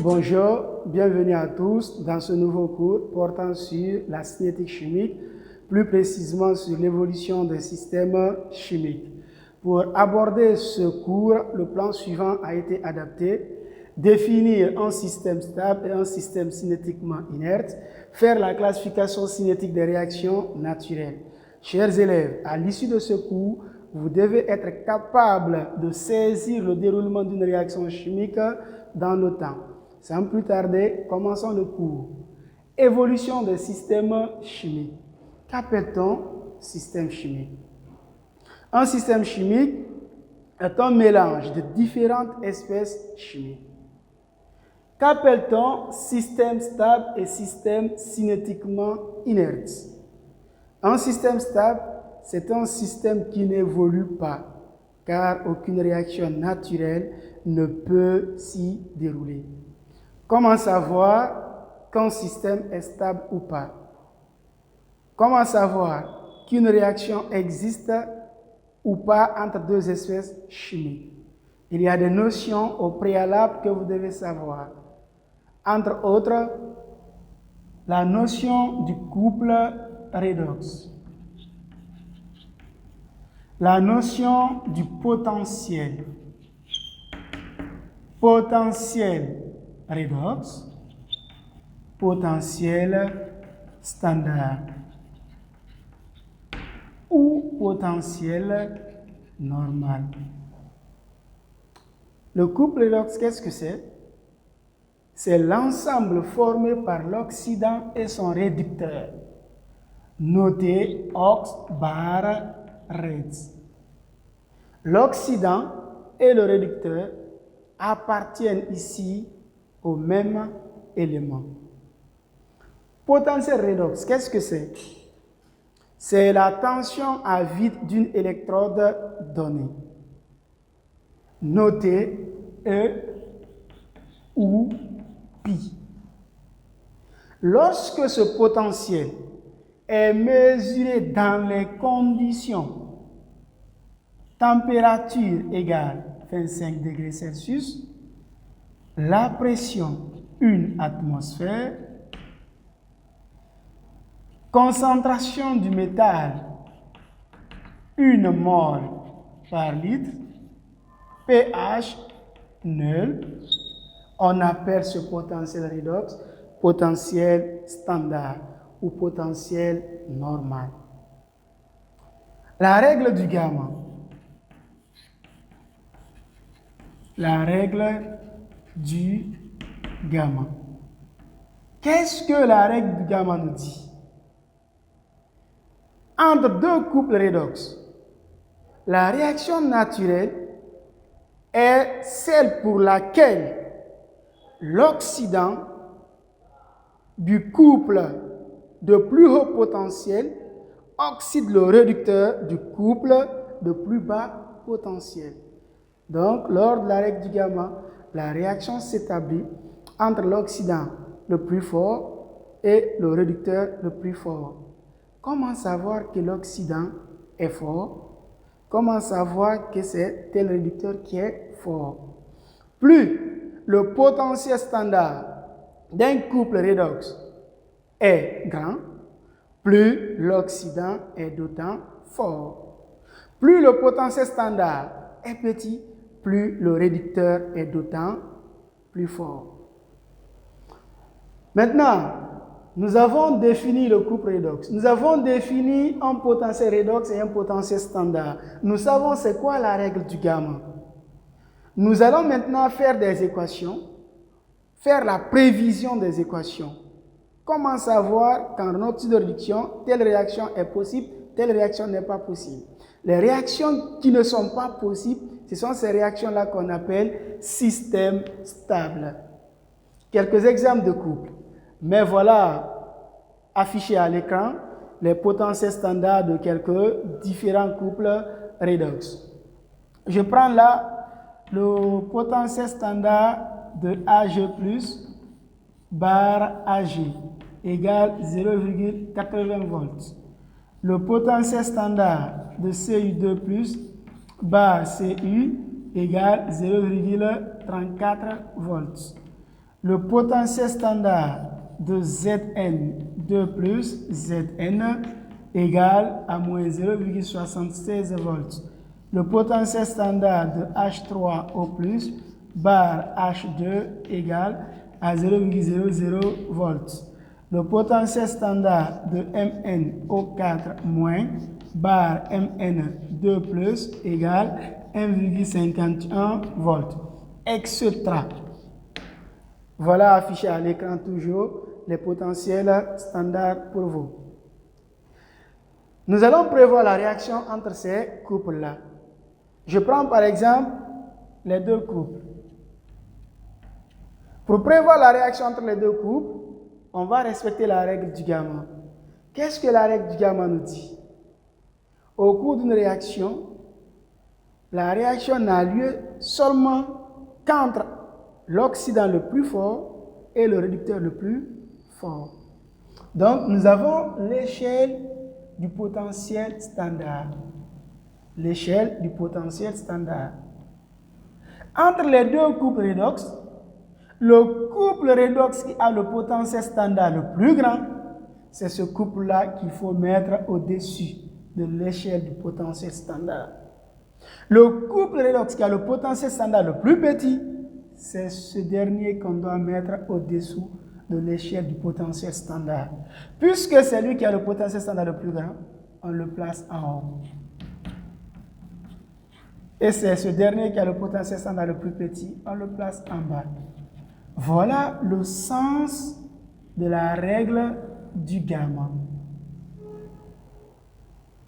Bonjour, bienvenue à tous dans ce nouveau cours portant sur la cinétique chimique, plus précisément sur l'évolution des systèmes chimiques. Pour aborder ce cours, le plan suivant a été adapté: définir un système stable et un système cinétiquement inerte, faire la classification cinétique des réactions naturelles. Chers élèves, à l'issue de ce cours, vous devez être capable de saisir le déroulement d'une réaction chimique dans le temps. Sans plus tarder, commençons le cours. Évolution des systèmes chimiques. Qu'appelle-t-on système chimique? Un système chimique est un mélange de différentes espèces chimiques. Qu'appelle-t-on système stable et système cinétiquement inerte? Un système stable, c'est un système qui n'évolue pas, car aucune réaction naturelle ne peut s'y dérouler. Comment savoir qu'un système est stable ou pas? Comment savoir qu'une réaction existe ou pas entre deux espèces chimiques? Il y a des notions au préalable que vous devez savoir. Entre autres, la notion du couple redox, la notion du potentiel redox, potentiel standard ou potentiel normal. Le couple redox, qu'est-ce que c'est? C'est l'ensemble formé par l'oxydant et son réducteur, noté OX/RED. L'oxydant et le réducteur appartiennent ici au même élément. Potentiel redox, qu'est-ce que c'est? C'est la tension à vide d'une électrode donnée, notée E ou pi. Lorsque ce potentiel est mesuré dans les conditions température égale 25 degrés Celsius, la pression 1 atmosphère, concentration du métal 1 mol par litre, pH nul, on appelle ce potentiel redox potentiel standard ou potentiel normal. La règle du gamma. La règle du gamma. Qu'est-ce que la règle du gamma nous dit? Entre deux couples redox, la réaction naturelle est celle pour laquelle l'oxydant du couple de plus haut potentiel oxyde le réducteur du couple de plus bas potentiel. Donc, lors de la règle du gamma, la réaction s'établit entre l'oxydant le plus fort et le réducteur le plus fort. Comment savoir que l'oxydant est fort? Comment savoir que c'est tel réducteur qui est fort? Plus le potentiel standard d'un couple redox est grand, plus l'oxydant est d'autant fort. Plus le potentiel standard est petit, plus le réducteur est d'autant plus fort. Maintenant, nous avons défini le couple redox. Nous avons défini un potentiel redox et un potentiel standard. Nous savons c'est quoi la règle du gamma. Nous allons maintenant faire des équations, faire la prévision des équations. Comment savoir qu'en oxyde de réduction, telle réaction est possible, telle réaction n'est pas possible? Les réactions qui ne sont pas possibles, ce sont ces réactions-là qu'on appelle système stable. Quelques exemples de couples. Mais voilà, affichés à l'écran, les potentiels standards de quelques différents couples redox. Je prends là le potentiel standard de Ag+ bar Ag égale 0,80 volts. Le potentiel standard de Cu2+ bar Cu égale 0,34 volts. Le potentiel standard de Zn2 plus Zn égale à moins 0,76 volts. Le potentiel standard de H3O plus bar H2 égale à 0,00 volts. Le potentiel standard de MnO4 moins bar Mn2 plus égale 1,51 volts, etc. Voilà affiché à l'écran toujours les potentiels standards pour vous. Nous allons prévoir la réaction entre ces couples-là. Je prends par exemple les deux couples. Pour prévoir la réaction entre les deux couples, on va respecter la règle du gamma. Qu'est-ce que la règle du gamma nous dit? Au cours d'une réaction, la réaction n'a lieu seulement qu'entre l'oxydant le plus fort et le réducteur le plus fort. Donc, nous avons l'échelle du potentiel standard. L'échelle du potentiel standard. Entre les deux couples redox, le couple redox qui a le potentiel standard le plus grand, c'est ce couple-là qu'il faut mettre au-dessus de l'échelle du potentiel standard. Le couple redox qui a le potentiel standard le plus petit, c'est ce dernier qu'on doit mettre au-dessous de l'échelle du potentiel standard. Puisque c'est lui qui a le potentiel standard le plus grand, on le place en haut. Et c'est ce dernier qui a le potentiel standard le plus petit, on le place en bas. Voilà le sens de la règle du gamma.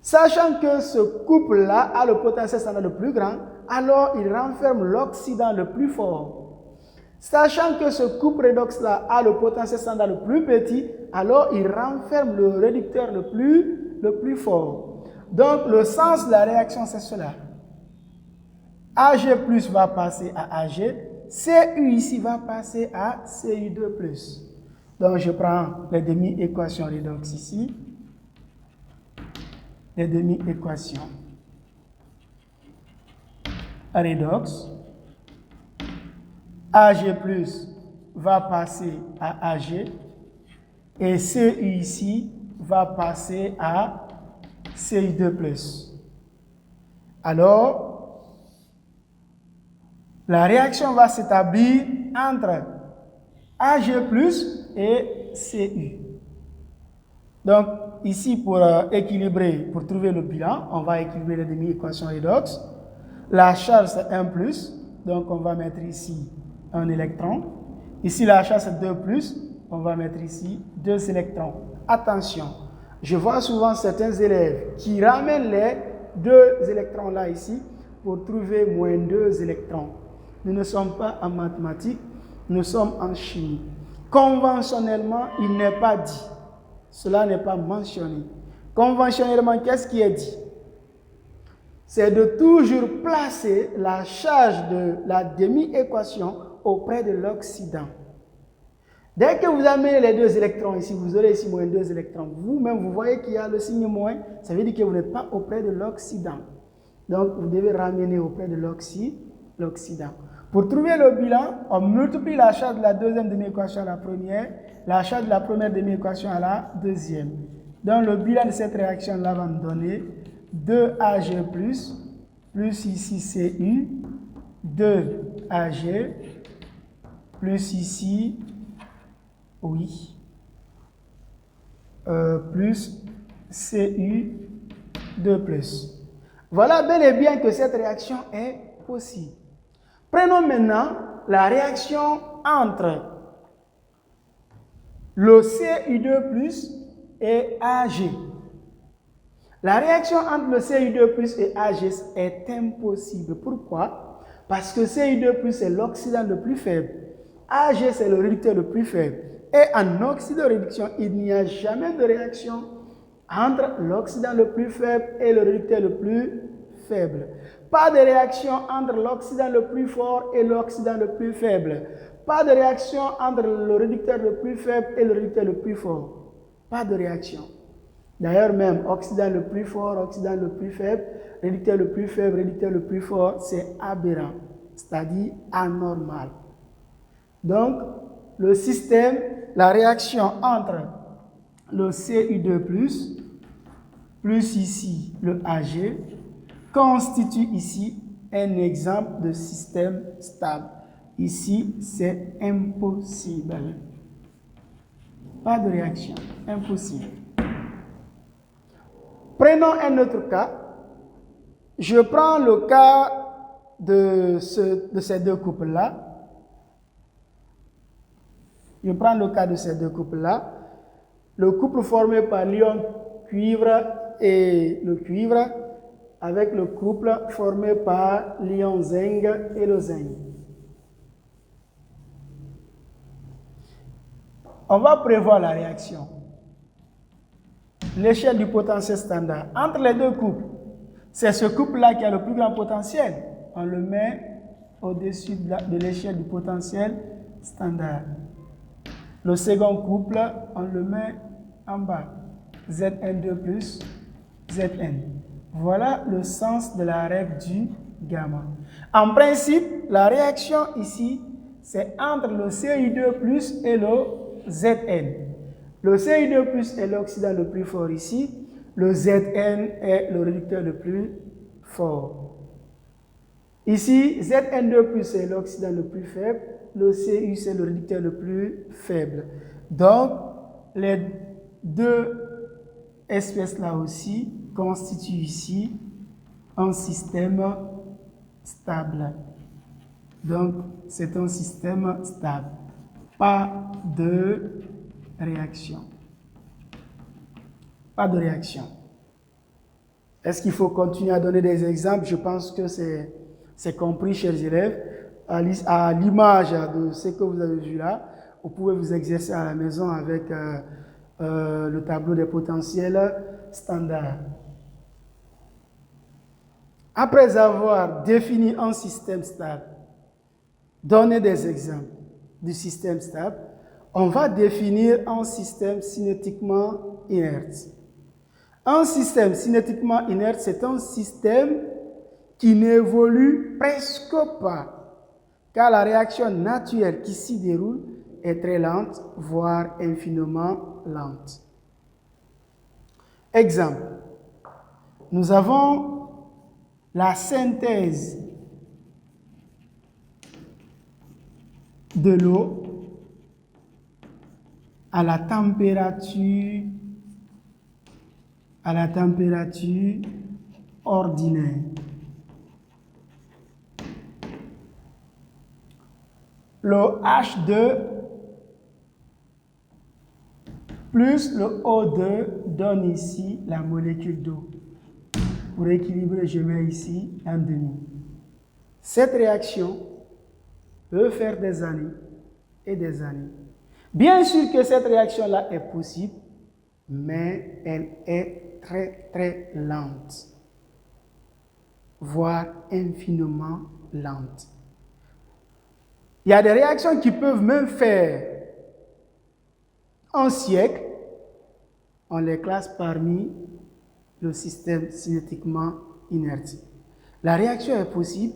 Sachant que ce couple-là a le potentiel standard le plus grand, alors il renferme l'oxydant le plus fort. Sachant que ce couple redox-là a le potentiel standard le plus petit, alors il renferme le réducteur le plus fort. Donc le sens de la réaction, c'est cela. Ag plus va passer à Ag, Cu ici va passer à Cu2 plus. Donc je prends les demi-équations redox ici. Les demi-équations redox. Ag plus va passer à Ag et Cu ici va passer à Cu2 plus. Alors, la réaction va s'établir entre Ag plus et Cu. Donc, ici, pour équilibrer, pour trouver le bilan, on va équilibrer les demi-équations redox. La charge, c'est 1 plus, donc on va mettre ici un électron. Ici, la charge, c'est 2 plus, on va mettre ici 2 électrons. Attention, je vois souvent certains élèves qui ramènent les 2 électrons là, ici, pour trouver moins 2 électrons. Nous ne sommes pas en mathématiques, nous sommes en chimie. Conventionnellement, il n'est pas dit. Cela n'est pas mentionné. Conventionnellement, qu'est-ce qui est dit? C'est de toujours placer la charge de la demi-équation auprès de l'oxydant. Dès que vous amenez les 2 électrons ici, vous aurez ici moins 2 électrons. Vous-même, vous voyez qu'il y a le signe moins, ça veut dire que vous n'êtes pas auprès de l'oxydant. Donc, vous devez ramener auprès de l'oxydant. Pour trouver le bilan, on multiplie la charge de la deuxième demi-équation à la première, la charge de la première demi-équation à la deuxième. Donc le bilan de cette réaction-là va me donner 2Ag plus ici Cu, 2Ag, plus ici, oui, plus Cu2 plus. Voilà bel et bien que cette réaction est possible. Prenons maintenant la réaction entre le Cu2 plus et Ag. La réaction entre le Cu2 plus et Ag est impossible. Pourquoi? Parce que Cu2 plus est l'oxydant le plus faible. Ag c'est le réducteur le plus faible. Et en oxydoréduction, il n'y a jamais de réaction entre l'oxydant le plus faible et le réducteur le plus faible. Pas de réaction entre l'oxydant le plus fort et l'oxydant le plus faible. Pas de réaction entre le réducteur le plus faible et le réducteur le plus fort. Pas de réaction. D'ailleurs même, oxydant le plus fort, oxydant le plus faible, réducteur le plus faible, réducteur le plus fort, c'est aberrant, c'est-à-dire anormal. Donc, le système, la réaction entre le Cu2+, plus ici le Ag, constitue ici un exemple de système stable. Ici, c'est impossible. Pas de réaction, impossible. Prenons un autre cas. Je prends le cas de ces deux couples-là. Je prends le cas de ces deux couples-là. Le couple formé par l'ion cuivre et le cuivre avec le couple formé par l'ion zinc et le zinc. On va prévoir la réaction. L'échelle du potentiel standard. Entre les deux couples, c'est ce couple-là qui a le plus grand potentiel. On le met au-dessus de l'échelle du potentiel standard. Le second couple, on le met en bas. Zn2 plus Zn. Voilà le sens de la règle du gamma. En principe, la réaction ici, c'est entre le Cu2 et le Zn. Le Cu2 est l'oxydant le plus fort ici. Le Zn est le réducteur le plus fort. Ici, Zn2 est l'oxydant le plus faible. Le Cu, c'est le réducteur le plus faible. Donc, les deux espèces-là aussi constituent ici un système stable. Donc, c'est un système stable. Pas de réaction. Pas de réaction. Est-ce qu'il faut continuer à donner des exemples? Je pense que c'est compris, chers élèves. À l'image de ce que vous avez vu là, vous pouvez vous exercer à la maison avec le tableau des potentiels standards. Après avoir défini un système stable, donné des exemples du système stable, on va définir un système cinétiquement inerte. Un système cinétiquement inerte, c'est un système qui n'évolue presque pas, car la réaction naturelle qui s'y déroule est très lente, voire infiniment lente. Exemple, nous avons la synthèse de l'eau à la température ordinaire. Le H2 plus le O2 donne ici la molécule d'eau. Pour équilibrer, je mets ici un demi. Cette réaction peut faire des années et des années. Bien sûr que cette réaction-là est possible, mais elle est très très lente, voire infiniment lente. Il y a des réactions qui peuvent même faire un siècle. On les classe parmi le système cinétiquement inerte. La réaction est possible,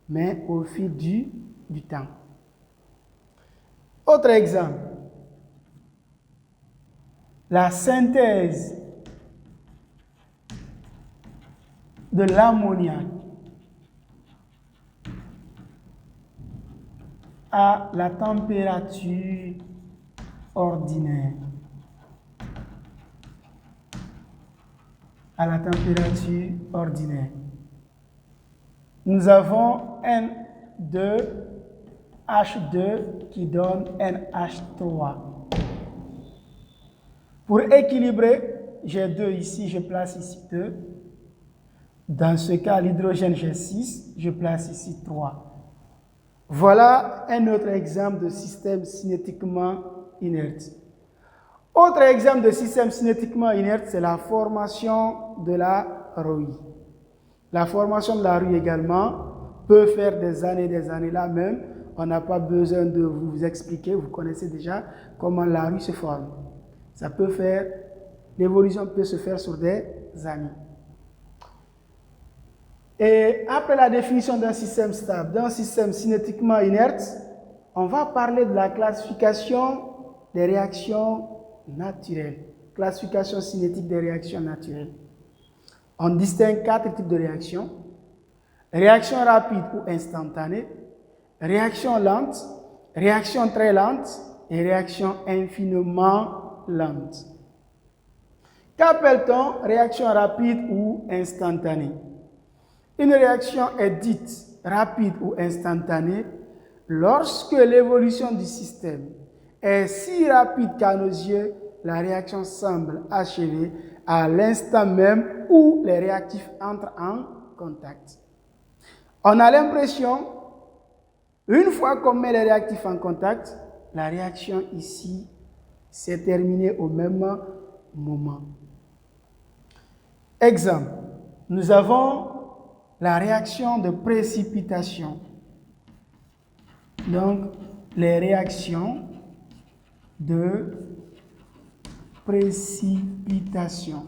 mais au fil du temps. Autre exemple, la synthèse de l'ammoniac à la température ordinaire. À la température ordinaire. Nous avons N2H2 qui donne NH3. Pour équilibrer, j'ai 2 ici, je place ici 2. Dans ce cas, l'hydrogène, j'ai 6, je place ici 3. Voilà un autre exemple de système cinétiquement inerte. Autre exemple de système cinétiquement inerte, c'est la formation de la rouille. La formation de la rouille également peut faire des années là même. On n'a pas besoin de vous expliquer, vous connaissez déjà comment la rouille se forme. L'évolution peut se faire sur des années. Et après la définition d'un système stable, d'un système cinétiquement inerte, on va parler de la classification des réactions naturelles. Classification cinétique des réactions naturelles. On distingue 4 types de réactions. Réaction rapide ou instantanée, réaction lente, réaction très lente et réaction infiniment lente. Qu'appelle-t-on réaction rapide ou instantanée? Une réaction est dite rapide ou instantanée lorsque l'évolution du système est si rapide qu'à nos yeux, la réaction semble achevée à l'instant même où les réactifs entrent en contact. On a l'impression, une fois qu'on met les réactifs en contact, la réaction ici s'est terminée au même moment. Exemple, nous avons la réaction de précipitation. Donc, les réactions de précipitation.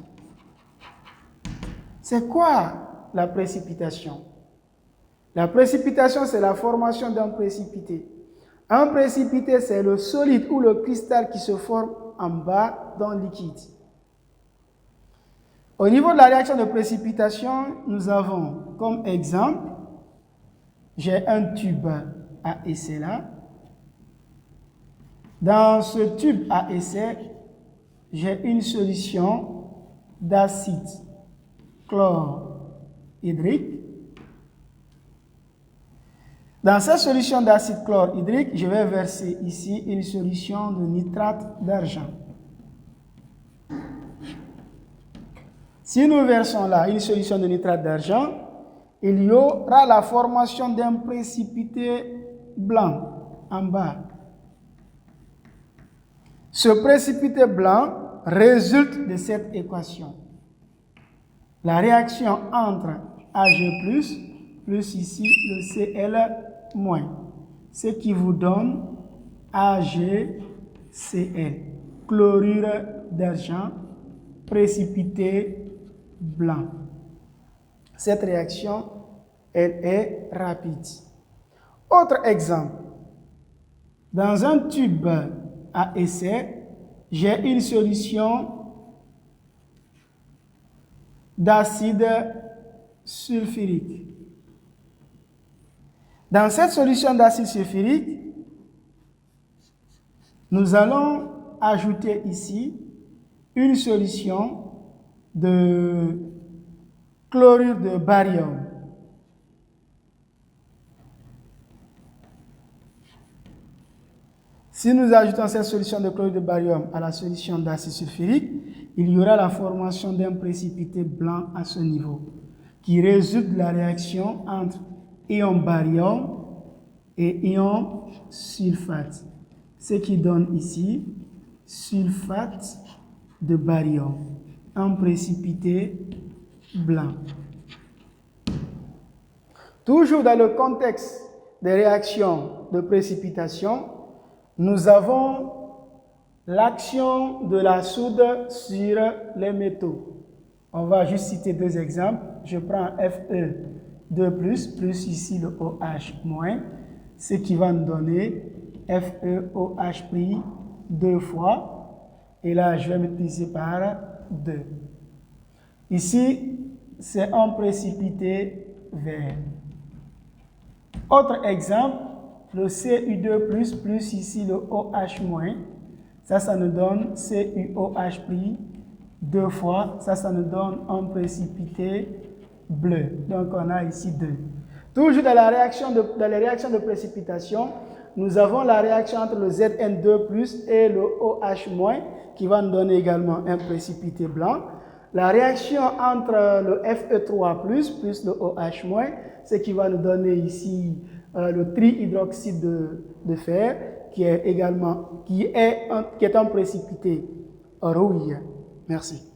C'est quoi la précipitation? La précipitation, c'est la formation d'un précipité. Un précipité, c'est le solide ou le cristal qui se forme en bas d'un liquide. Au niveau de la réaction de précipitation, nous avons comme exemple, j'ai un tube à essai là. Dans ce tube à essai, j'ai une solution d'acide chlorhydrique. Dans cette solution d'acide chlorhydrique, je vais verser ici une solution de nitrate d'argent. Si nous versons là une solution de nitrate d'argent, il y aura la formation d'un précipité blanc en bas. Ce précipité blanc résulte de cette équation. La réaction entre Ag+, plus ici le Cl-, ce qui vous donne AgCl, chlorure d'argent, précipité blanc. Cette réaction, elle est rapide. Autre exemple, dans un tube à essai, j'ai une solution d'acide sulfurique. Dans cette solution d'acide sulfurique, nous allons ajouter ici une solution de chlorure de barium. Si nous ajoutons cette solution de chlorure de barium à la solution d'acide sulfurique, il y aura la formation d'un précipité blanc à ce niveau, qui résulte de la réaction entre ion barium et ion sulfate, ce qui donne ici sulfate de barium, un précipité blanc. Toujours dans le contexte des réactions de précipitation, nous avons l'action de la soude sur les métaux. On va juste citer 2 exemples. Je prends Fe2+, plus ici le OH-, ce qui va nous donner FeOH pris 2 fois. Et là, je vais multiplier par 2. Ici, c'est un précipité vert. Autre exemple, le Cu2+, plus ici le OH-, ça nous donne CuOH pris 2 fois, ça nous donne un précipité bleu. Donc on a ici 2. Toujours dans les réactions de précipitation, nous avons la réaction entre le Zn2+, et le OH- qui va nous donner également un précipité blanc. La réaction entre le Fe3+, plus le OH-, ce qui va nous donner ici le trihydroxyde de fer, qui est un précipité rouille. Merci.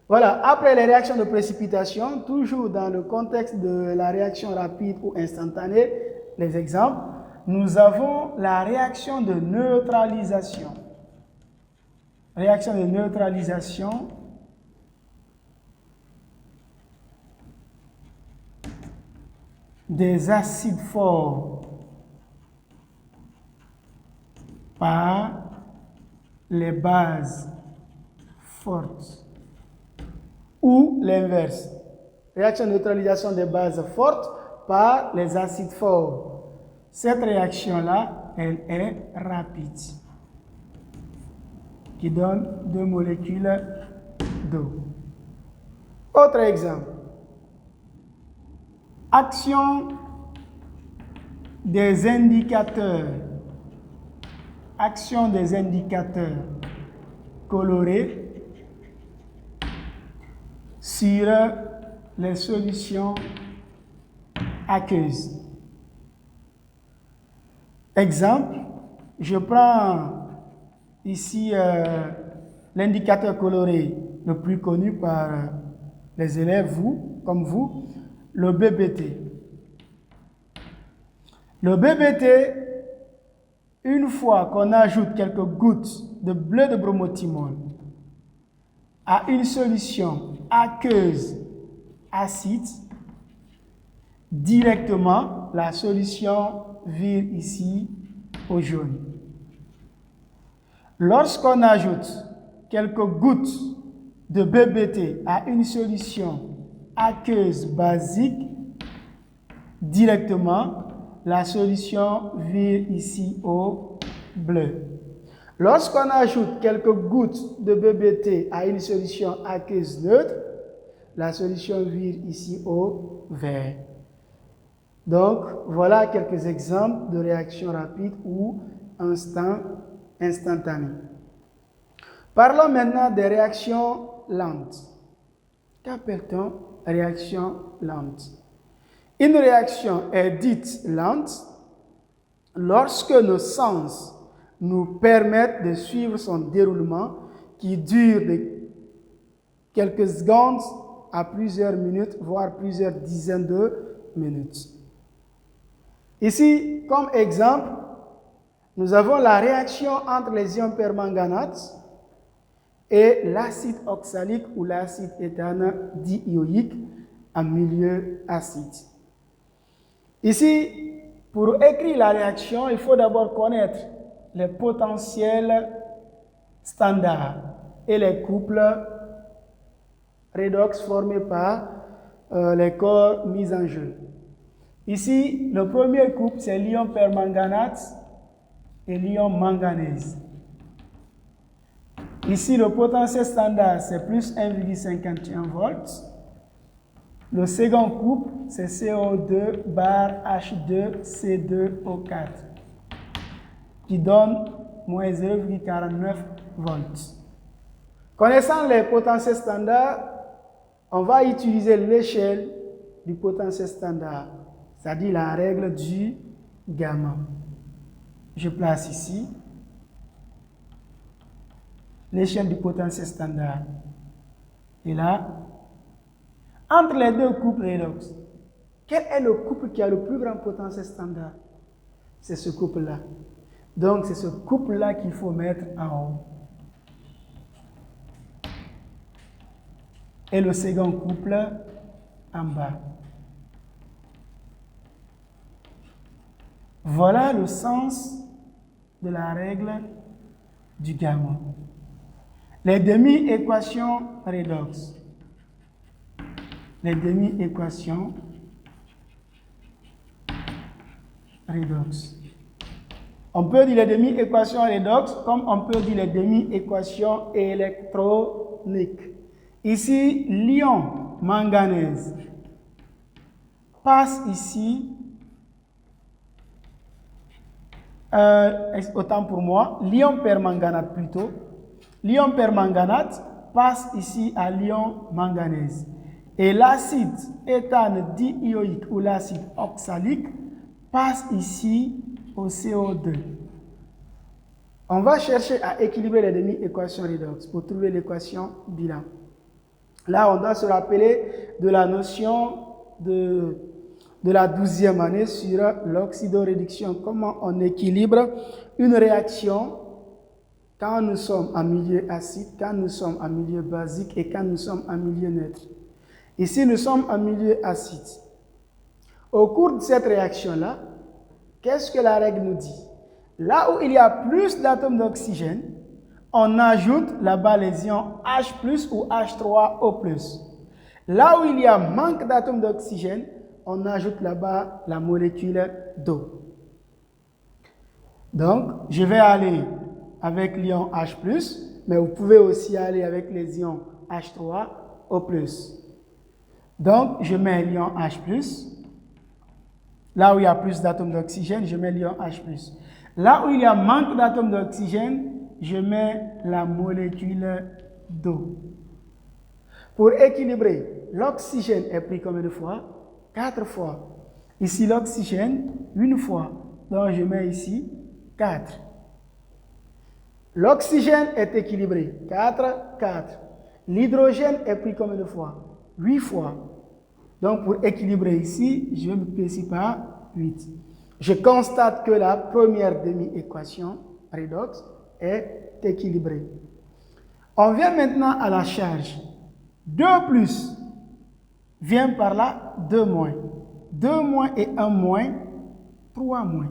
Voilà, après les réactions de précipitation, toujours dans le contexte de la réaction rapide ou instantanée, les exemples, nous avons la réaction de neutralisation. Réaction de neutralisation. des acides forts par les bases fortes. Ou l'inverse. Réaction de neutralisation des bases fortes par les acides forts. Cette réaction-là, elle est rapide, qui donne 2 molécules d'eau. Autre exemple. Action des indicateurs. Action des indicateurs colorés sur les solutions aqueuses. Exemple, je prends ici l'indicateur coloré le plus connu par les élèves, comme vous, le BBT. Le BBT, une fois qu'on ajoute quelques gouttes de bleu de bromothymol à une solution aqueuse acide, directement la solution vire ici au jaune. Lorsqu'on ajoute quelques gouttes de BBT à une solution aqueuse basique, directement la solution vire ici au bleu. Lorsqu'on ajoute quelques gouttes de BBT à une solution aqueuse neutre, la solution vire ici au vert. Donc, voilà quelques exemples de réactions rapides ou instantanées. Parlons maintenant des réactions lentes. Qu'appelle-t-on réaction lente? Une réaction est dite lente lorsque nos sens nous permettent de suivre son déroulement qui dure de quelques secondes à plusieurs minutes, voire plusieurs dizaines de minutes. Ici, comme exemple, nous avons la réaction entre les ions permanganates et l'acide oxalique ou l'acide éthane diioïque en milieu acide. Ici, pour écrire la réaction, il faut d'abord connaître les potentiels standards et les couples redox formés par les corps mis en jeu. Ici, le premier couple, c'est l'ion permanganate et l'ion manganèse. Ici, le potentiel standard, c'est plus 1,51 volts. Le second couple, c'est CO2 bar H2C2O4, qui donne moins 0,49 volts. Connaissant les potentiels standards, on va utiliser l'échelle du potentiel standard, c'est-à-dire la règle du gamma. Je place ici l'échelle du potentiel standard. Et là, entre les deux couples redox, quel est le couple qui a le plus grand potentiel standard? C'est ce couple-là. Donc, c'est ce couple-là qu'il faut mettre en haut. Et le second couple en bas. Voilà le sens de la règle du gamma. Les demi-équations redox. Les demi-équations redox. On peut dire les demi-équations redox comme on peut dire les demi-équations électroniques. Ici, l'ion manganèse passe ici, autant pour moi, l'ion permanganate plutôt. L'ion permanganate passe ici à l'ion manganèse. Et l'acide éthane diioïque ou l'acide oxalique passe ici au CO2. On va chercher à équilibrer les demi-équations redox pour trouver l'équation bilan. Là, on doit se rappeler de la notion de la 12e année sur l'oxydoréduction. Comment on équilibre une réaction quand nous sommes en milieu acide, quand nous sommes en milieu basique et quand nous sommes en milieu neutre. Ici, nous sommes en milieu acide. Au cours de cette réaction-là, qu'est-ce que la règle nous dit? Là où il y a plus d'atomes d'oxygène, on ajoute là-bas les ions H+, ou H3O+. Là où il y a manque d'atomes d'oxygène, on ajoute là-bas la molécule d'eau. Donc, je vais aller avec l'ion H+, mais vous pouvez aussi aller avec les ions H3O+. Donc, je mets l'ion H+. Là où il y a plus d'atomes d'oxygène, je mets l'ion H+. Là où il y a manque d'atomes d'oxygène, je mets la molécule d'eau. Pour équilibrer, l'oxygène est pris combien de fois? 4 fois. Ici, l'oxygène, 1 fois. Donc, je mets ici 4. L'oxygène est équilibré. 4, 4. L'hydrogène est pris combien de fois? 8 fois. Donc, pour équilibrer ici, je vais multiplier par 8. Je constate que la première demi-équation redox est équilibrée. On vient maintenant à la charge. 2 plus vient par là 2 moins. 2 moins et 1 moins, 3 moins.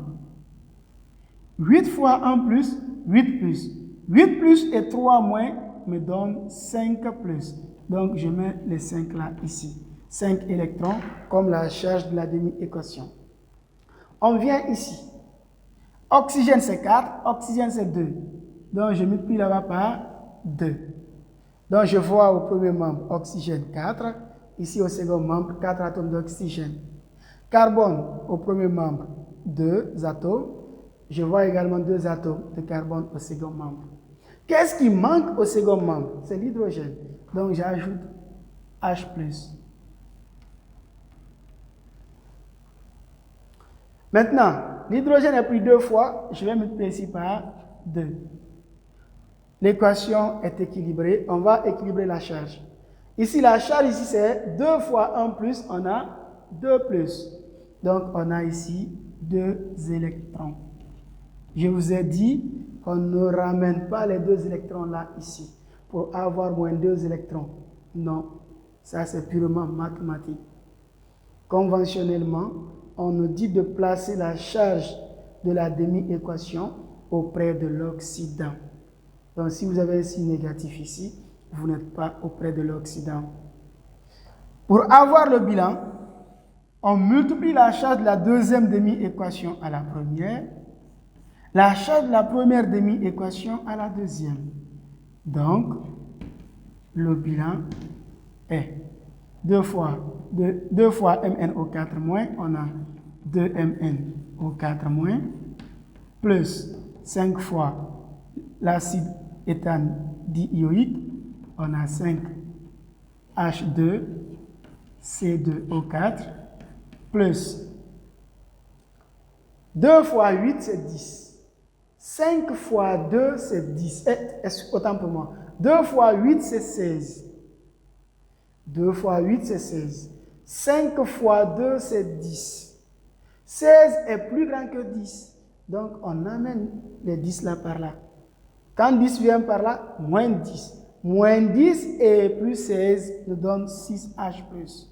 8 fois 1 plus, 8 plus. 8 plus et 3 moins me donne 5 plus. Donc, je mets les 5 là ici. 5 électrons comme la charge de la demi-équation. On vient ici. Oxygène c'est 4, oxygène c'est 2. Donc je multiplie là-bas par 2. Donc je vois au premier membre oxygène 4. Ici au second membre 4 atomes d'oxygène. Carbone au premier membre 2 atomes. Je vois également 2 atomes de carbone au second membre. Qu'est-ce qui manque au second membre? C'est l'hydrogène. Donc j'ajoute H+. Maintenant, l'hydrogène est pris 2 fois, je vais multiplier ici par 2. L'équation est équilibrée, on va équilibrer la charge. Ici, la charge, ici c'est 2 fois 1 plus, on a 2 plus. Donc, on a ici 2 électrons. Je vous ai dit qu'on ne ramène pas les 2 électrons là, ici, pour avoir moins 2 électrons. Non, ça c'est purement mathématique. Conventionnellement, on nous dit de placer la charge de la demi-équation auprès de l'oxydant. Donc, si vous avez un signe négatif ici, vous n'êtes pas auprès de l'oxydant. Pour avoir le bilan, on multiplie la charge de la deuxième demi-équation à la première, la charge de la première demi-équation à la deuxième. Donc, le bilan est 2 fois Mn au 4 moins, on a 2 Mn au 4 moins, plus 5 fois l'acide éthane diioïque, on a 5 H2, C2 au 4, plus 2 fois 8, c'est 10. 5 fois 2, c'est 10. Autant pour moi. 2 fois 8, c'est 16. 2 fois 8, c'est 16. 5 fois 2, c'est 10. 16 est plus grand que 10. Donc, on amène les 10 là par là. Quand 10 vient par là, moins 10. Moins 10 et plus 16 nous donne 6H+.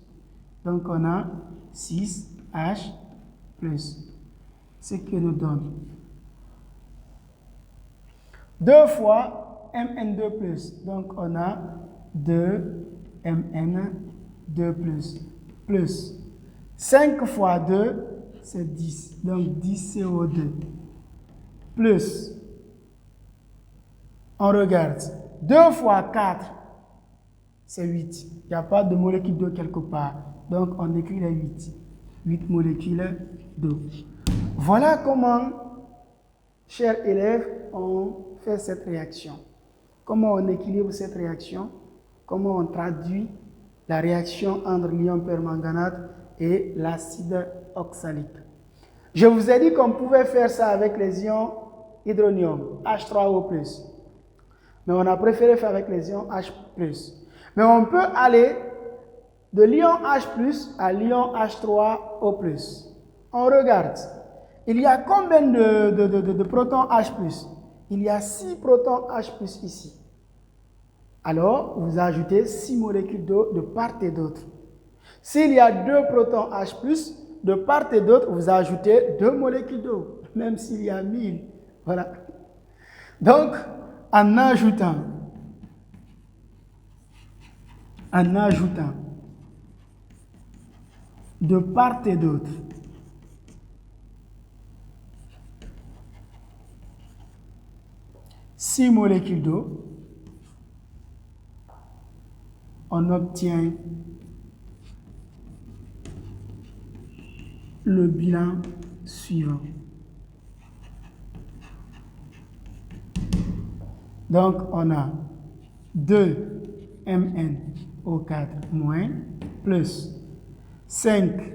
Donc, on a 6H+. Ce qui nous donne 2 fois Mn2+. Donc, on a 2 Mn2+. Plus 5 fois 2, c'est 10. Donc, 10 CO2. Plus, on regarde, 2 fois 4, c'est 8. Il n'y a pas de molécule d'eau quelque part. Donc, on écrit les 8. 8 molécules d'eau. Voilà comment, chers élèves, on fait cette réaction. Comment on équilibre cette réaction. Comment on traduit la réaction entre l'ion permanganate et l'acide oxalique. Je vous ai dit qu'on pouvait faire ça avec les ions hydronium, H3O+. Mais on a préféré faire avec les ions H+. Mais on peut aller de l'ion H+, à l'ion H3O+. On regarde. Il y a combien de protons H+? Il y a 6 protons H+, ici. Alors, vous ajoutez 6 molécules d'eau de part et d'autre. S'il y a 2 protons H+, de part et d'autre, vous ajoutez 2 molécules d'eau, même s'il y a 1000. Voilà. Donc, en ajoutant, de part et d'autre, six molécules d'eau, on obtient le bilan suivant. Donc, on a 2 MnO4- plus 5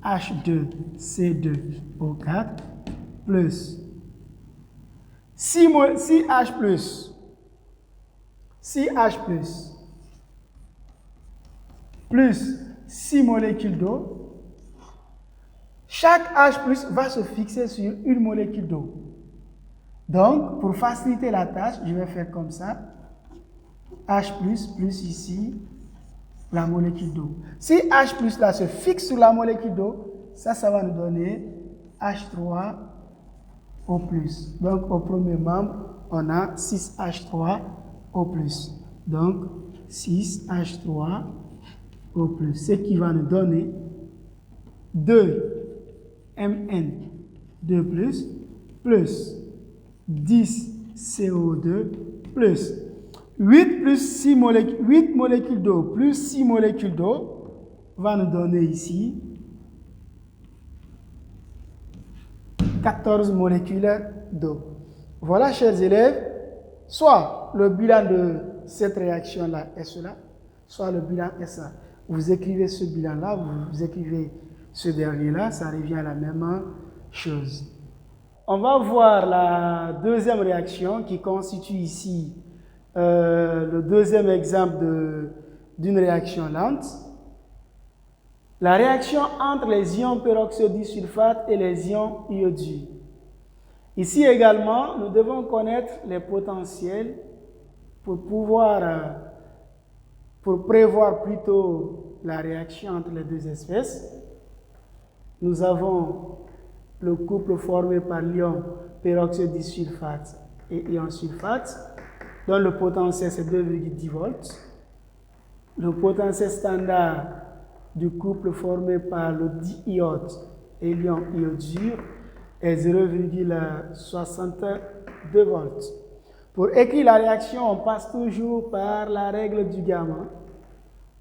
H2C2O4 plus 6H plus 6H plus 6 molécules d'eau. Chaque H+ va se fixer sur une molécule d'eau. Donc, pour faciliter la tâche, je vais faire comme ça. H+, plus ici, la molécule d'eau. Si H+ là se fixe sur la molécule d'eau, ça va nous donner H3O+. Donc, au premier membre, on a 6H3O+. Donc, 6H3O+. Ce qui va nous donner 2 Mn2+, plus 10 CO2 plus 8 molécules d'eau plus 6 molécules d'eau va nous donner ici 14 molécules d'eau. Voilà, chers élèves, soit le bilan de cette réaction-là est cela, soit le bilan est ça. Vous écrivez ce bilan-là, vous écrivez ce dernier-là, ça revient à la même chose. On va voir la deuxième réaction qui constitue ici le deuxième exemple d'une réaction lente. La réaction entre les ions peroxyde disulfate et les ions iodure. Ici également, nous devons connaître les potentiels pour prévoir plutôt la réaction entre les deux espèces. Nous avons le couple formé par l'ion peroxyde disulfate et ion sulfate, dont le potentiel c'est 2,10 volts. Le potentiel standard du couple formé par le diiode et l'ion iodure est 0,62 volts. Pour écrire la réaction, on passe toujours par la règle du gamma.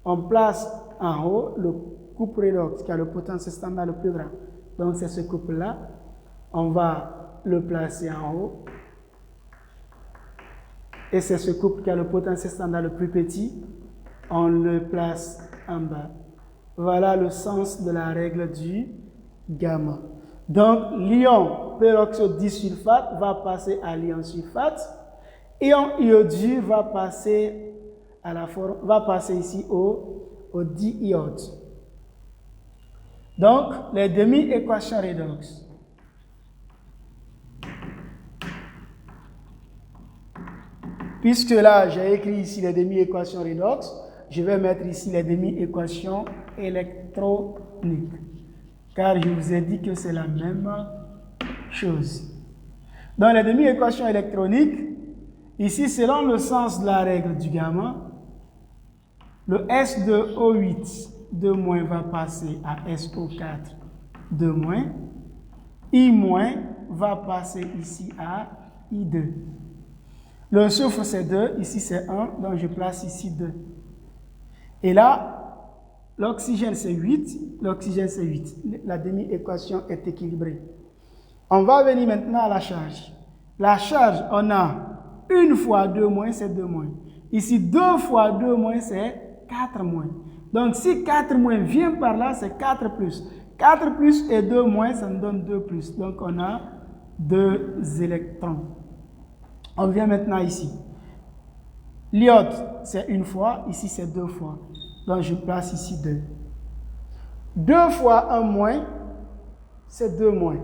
On place en haut le couple redox qui a le potentiel standard le plus grand. Donc c'est ce couple-là. On va le placer en haut. Et c'est ce couple qui a le potentiel standard le plus petit. On le place en bas. Voilà le sens de la règle du gamma. Donc l'ion peroxyde disulfate va passer à l'ion sulfate. Ion iodure va passer ici au diiode. Donc, les demi-équations redox. Puisque là, j'ai écrit ici les demi-équations redox, je vais mettre ici les demi-équations électroniques. Car je vous ai dit que c'est la même chose. Dans les demi-équations électroniques, ici, selon le sens de la règle du gamma, le S2O8 2- va passer à SO4 2-. I- va passer ici à I2. Le soufre c'est 2, ici c'est 1, donc je place ici 2. Et là, l'oxygène c'est 8, La demi-équation est équilibrée. On va venir maintenant à la charge. La charge, on a 1 fois 2- c'est 2-. Ici, 2 fois 2- c'est 4-. Donc, si 4- vient par là, c'est 4+. 4+ et 2-, ça nous donne 2+. Donc, on a 2 électrons. On vient maintenant ici. L'iode, c'est 1 fois. Ici, c'est 2 fois. Donc, je place ici 2. 2 fois 1-, c'est 2-.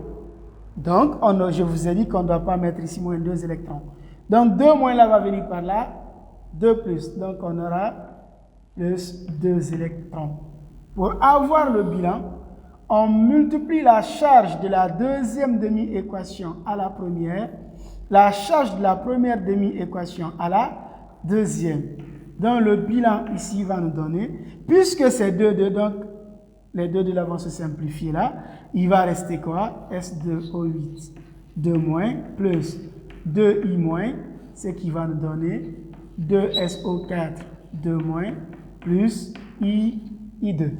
Donc, je vous ai dit qu'on ne doit pas mettre ici moins 2 électrons. Donc, 2- là va venir par là. 2+. Donc, on aura plus 2 électrons. Pour avoir le bilan, on multiplie la charge de la deuxième demi-équation à la première, la charge de la première demi-équation à la deuxième. Donc, le bilan ici va nous donner, puisque c'est 2, donc les 2 de là vont se simplifier là, il va rester quoi? S2O8, 2 moins, plus 2I moins, ce qui va nous donner 2SO4, 2 moins, plus I2.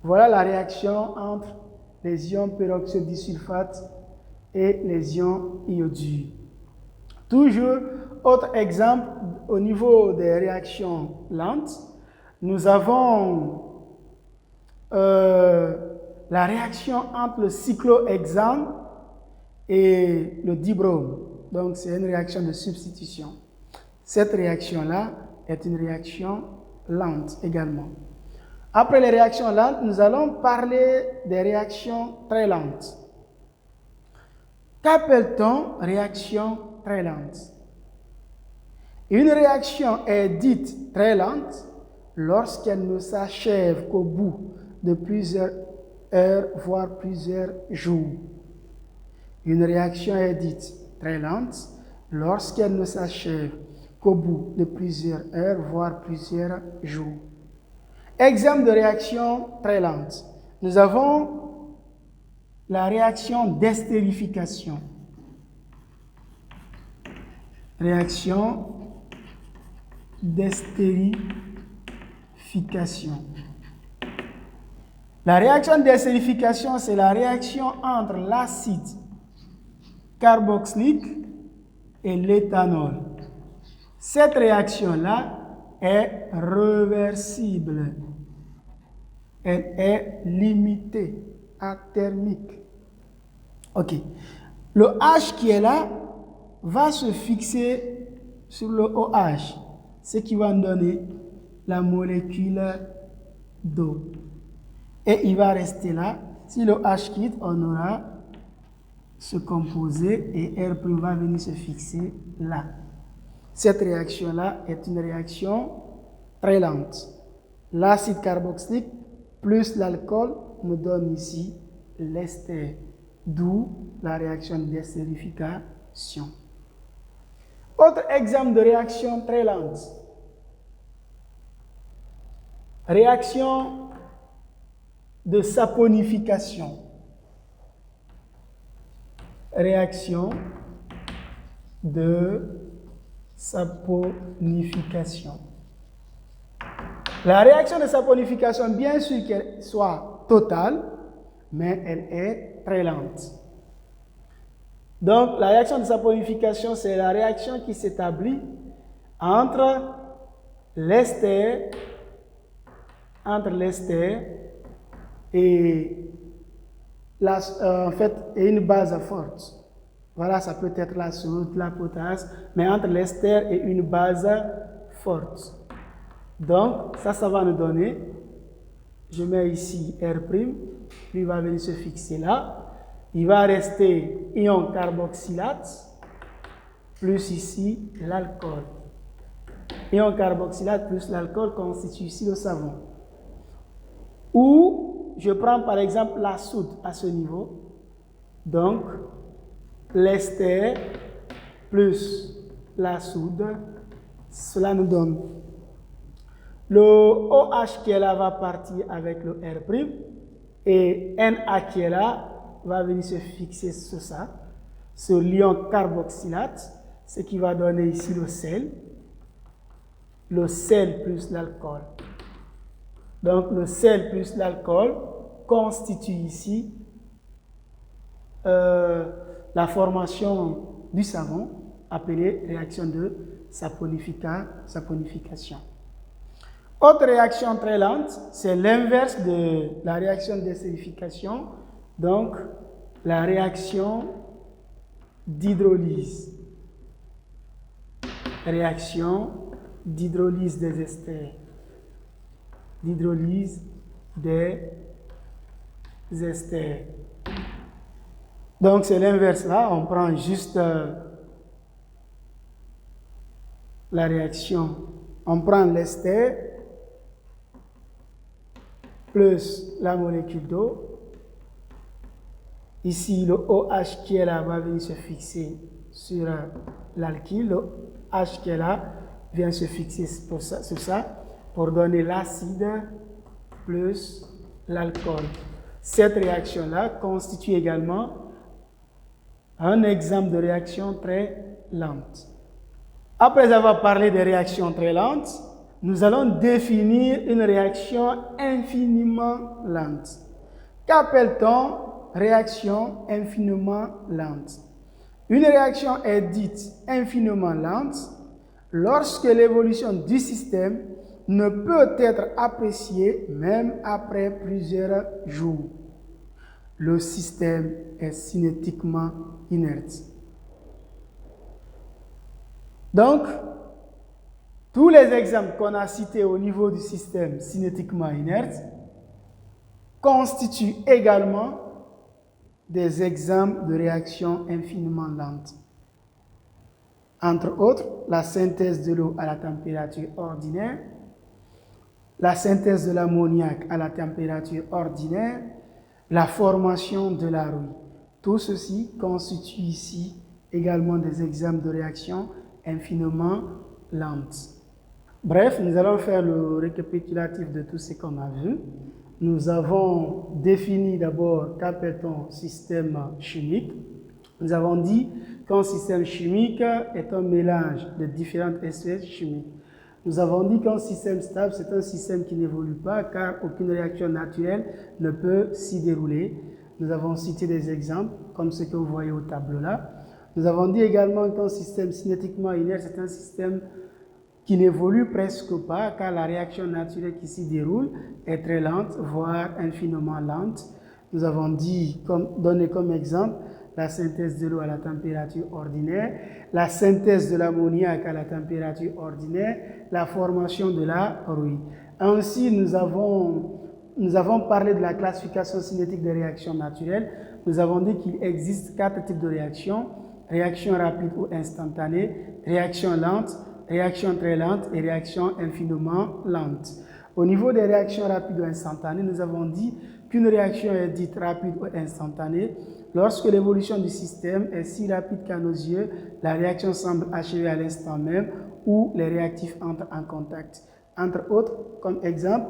Voilà la réaction entre les ions peroxyde disulfate et les ions iodures. Toujours, autre exemple, au niveau des réactions lentes, nous avons la réaction entre le cyclohexane et le dibrome. Donc, c'est une réaction de substitution. Cette réaction-là est une réaction lente également. Après les réactions lentes, nous allons parler des réactions très lentes. Qu'appelle-t-on réaction très lente? Une réaction est dite très lente lorsqu'elle ne s'achève qu'au bout de plusieurs heures, voire plusieurs jours. Une réaction est dite très lente lorsqu'elle ne s'achève qu'au bout de plusieurs heures, voire plusieurs jours. Exemple de réaction très lente. Nous avons la réaction d'estérification. Réaction d'estérification. La réaction d'estérification, c'est la réaction entre l'acide carboxylique et l'éthanol. Cette réaction-là est réversible. Elle est limitée, athermique. Ok. Le H qui est là va se fixer sur le OH, ce qui va nous donner la molécule d'eau. Et il va rester là. Si le H quitte, on aura ce composé et R' va venir se fixer là. Cette réaction-là est une réaction très lente. L'acide carboxylique plus l'alcool nous donne ici l'ester, d'où la réaction d'estérification. Autre exemple de réaction très lente. Réaction de saponification. Réaction de saponification. La réaction de saponification, bien sûr qu'elle soit totale, mais elle est très lente. Donc, la réaction de saponification, c'est la réaction qui s'établit entre l'ester et une base forte. Voilà, ça peut être la soude, la potasse, mais entre l'ester et une base forte. Donc, ça va nous donner, je mets ici R', puis il va venir se fixer là. Il va rester ion carboxylate, plus ici l'alcool. Ion carboxylate plus l'alcool constitue ici le savon. Ou, je prends par exemple la soude à ce niveau. Donc, l'ester plus la soude, cela nous donne le OH qui est là va partir avec le R' et Na qui est là va venir se fixer sur ça, sur l'ion carboxylate, ce qui va donner ici le sel plus l'alcool. Donc le sel plus l'alcool constitue ici la formation du savon appelée réaction de saponification. Autre réaction très lente, c'est l'inverse de la réaction d'estérification, donc la réaction d'hydrolyse. Réaction d'hydrolyse des esters. D'hydrolyse des esters. Donc c'est l'inverse là, on prend juste la réaction, on prend l'ester plus la molécule d'eau Ici, le OH qui est là va venir se fixer sur l'alkyle. Le H qui est là vient se fixer sur ça pour donner l'acide plus l'alcool. Cette réaction-là constitue également un exemple de réaction très lente. Après avoir parlé des réactions très lentes, nous allons définir une réaction infiniment lente. Qu'appelle-t-on réaction infiniment lente? Une réaction est dite infiniment lente lorsque l'évolution du système ne peut être appréciée même après plusieurs jours. Le système est cinétiquement inerte. Donc, tous les exemples qu'on a cités au niveau du système cinétiquement inerte constituent également des exemples de réactions infiniment lentes. Entre autres, la synthèse de l'eau à la température ordinaire, la synthèse de l'ammoniac à la température ordinaire, la formation de la rouille. Tout ceci constitue ici également des exemples de réactions infiniment lentes. Bref, nous allons faire le récapitulatif de tout ce qu'on a vu. Nous avons défini d'abord qu'appelle-t-on système chimique. Nous avons dit qu'un système chimique est un mélange de différentes espèces chimiques. Nous avons dit qu'un système stable, c'est un système qui n'évolue pas car aucune réaction naturelle ne peut s'y dérouler. Nous avons cité des exemples comme ce que vous voyez au tableau là. Nous avons dit également qu'un système cinétiquement inerte, c'est un système qui n'évolue presque pas car la réaction naturelle qui s'y déroule est très lente, voire infiniment lente. Nous avons dit, donné comme exemple, la synthèse de l'eau à la température ordinaire, la synthèse de l'ammoniac à la température ordinaire, la formation de la rouille. Ainsi, nous avons parlé de la classification cinétique des réactions naturelles. Nous avons dit qu'il existe 4 types de réactions: réaction rapide ou instantanée, réaction lente, réaction très lente et réaction infiniment lente. Au niveau des réactions rapides ou instantanées, nous avons dit qu'une réaction est dite rapide ou instantanée lorsque l'évolution du système est si rapide qu'à nos yeux, la réaction semble achevée à l'instant même où les réactifs entrent en contact. Entre autres, comme exemple,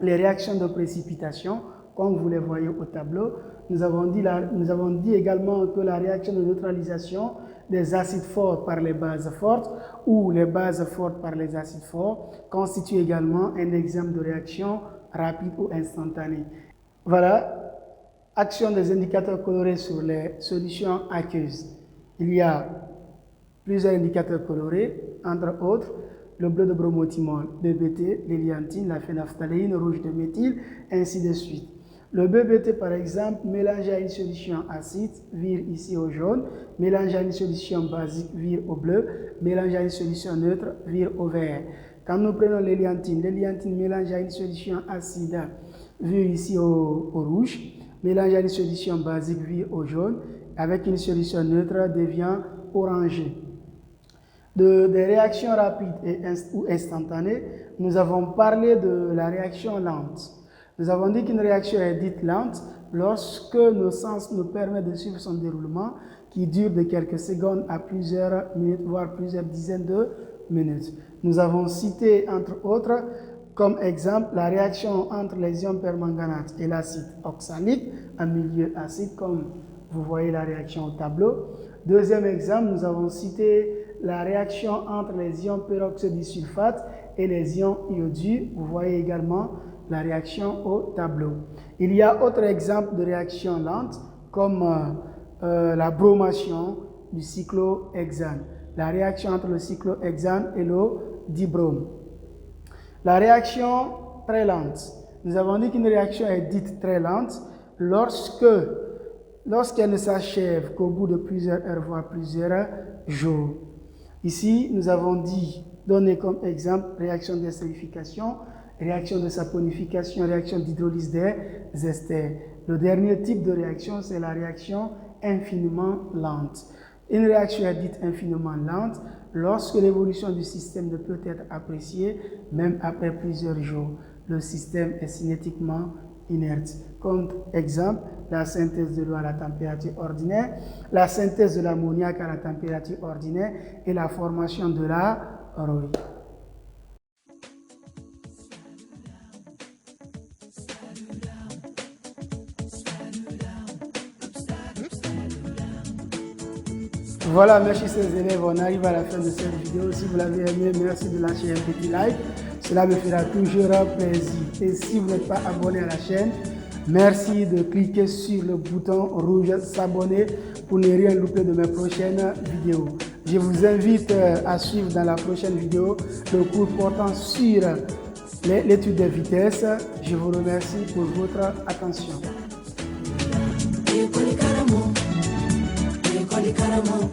les réactions de précipitation, comme vous les voyez au tableau. Nous avons dit également que la réaction de neutralisation des acides forts par les bases fortes ou les bases fortes par les acides forts constitue également un exemple de réaction rapide ou instantanée. Voilà, action des indicateurs colorés sur les solutions aqueuses. Il y a plusieurs indicateurs colorés, entre autres le bleu de bromothymol, BBT, l'hélianthine, la phénaphtaléine, le rouge de méthyle, ainsi de suite. Le BBT, par exemple, mélangé à une solution acide, vire ici au jaune, mélangé à une solution basique, vire au bleu, mélangé à une solution neutre, vire au vert. Quand nous prenons l'hélianthine mélangé à une solution acide, vire ici au rouge, mélangé à une solution basique, vire au jaune, avec une solution neutre, devient orangé. Des réactions rapides ou instantanées, nous avons parlé de la réaction lente. Nous avons dit qu'une réaction est dite lente lorsque nos sens nous permettent de suivre son déroulement qui dure de quelques secondes à plusieurs minutes, voire plusieurs dizaines de minutes. Nous avons cité, entre autres, comme exemple, la réaction entre les ions permanganate et l'acide oxalique en milieu acide, comme vous voyez la réaction au tableau. Deuxième exemple, nous avons cité la réaction entre les ions peroxyde disulfate et les ions iodure. Vous voyez également la réaction au tableau. Il y a autre exemple de réaction lente comme la bromation du cyclohexane. La réaction entre le cyclohexane et l'eau dibrome. La réaction très lente. Nous avons dit qu'une réaction est dite très lente lorsqu'elle ne s'achève qu'au bout de plusieurs heures, voire plusieurs jours. Ici, nous avons donné comme exemple réaction d'estérification, réaction de saponification, réaction d'hydrolyse des esters. Le dernier type de réaction, c'est la réaction infiniment lente. Une réaction est dite infiniment lente lorsque l'évolution du système ne peut être appréciée même après plusieurs jours. Le système est cinétiquement inerte. Comme exemple, la synthèse de l'eau à la température ordinaire, la synthèse de l'ammoniac à la température ordinaire et la formation de la rouille. Voilà, mes chers élèves, on arrive à la fin de cette vidéo. Si vous l'avez aimé, merci de lâcher un petit like. Cela me fera toujours plaisir. Et si vous n'êtes pas abonné à la chaîne, merci de cliquer sur le bouton rouge s'abonner pour ne rien louper de mes prochaines vidéos. Je vous invite à suivre dans la prochaine vidéo le cours portant sur l'étude des vitesses. Je vous remercie pour votre attention. Karamo,